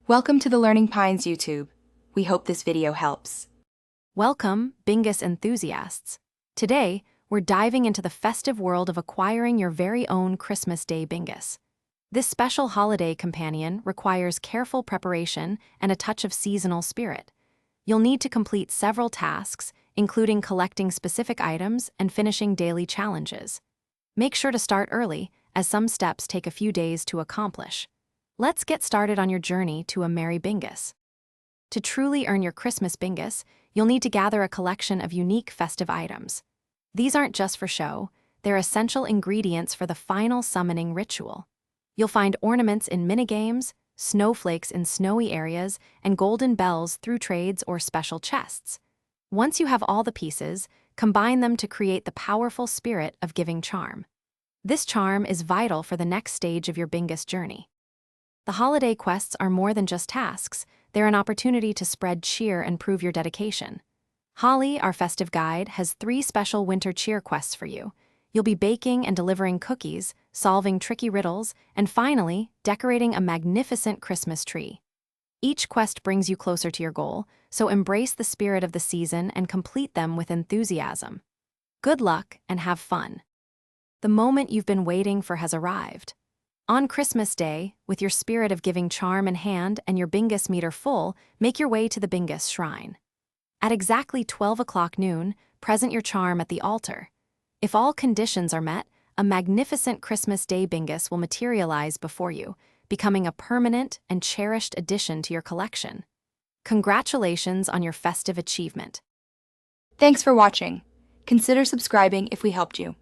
Welcome to the Learning Pines YouTube. We hope this video helps. Welcome, Bingus enthusiasts. Today, we're diving into the festive world of acquiring your very own Christmas Day Bingus. This special holiday companion requires careful preparation and a touch of seasonal spirit. You'll need to complete several tasks, including collecting specific items and finishing daily challenges. Make sure to start early, as some steps take a few days to accomplish. Let's get started on your journey to a merry Bingus. To truly earn your Christmas Bingus, you'll need to gather a collection of unique festive items. These aren't just for show, they're essential ingredients for the final summoning ritual. You'll find ornaments in minigames, snowflakes in snowy areas, and golden bells through trades or special chests. Once you have all the pieces, combine them to create the powerful spirit of giving charm. This charm is vital for the next stage of your Bingus journey. The holiday quests are more than just tasks, they're an opportunity to spread cheer and prove your dedication. Holly, our festive guide, has 3 special winter cheer quests for you. You'll be baking and delivering cookies, solving tricky riddles, and finally, decorating a magnificent Christmas tree. Each quest brings you closer to your goal, so embrace the spirit of the season and complete them with enthusiasm. Good luck and have fun. The moment you've been waiting for has arrived. On Christmas Day, with your spirit of giving charm in hand and your Bingus meter full, make your way to the Bingus Shrine. At exactly 12 o'clock noon, present your charm at the altar. If all conditions are met, a magnificent Christmas Day Bingus will materialize before you, becoming a permanent and cherished addition to your collection. Congratulations on your festive achievement. Thanks for watching. Consider subscribing if we helped you.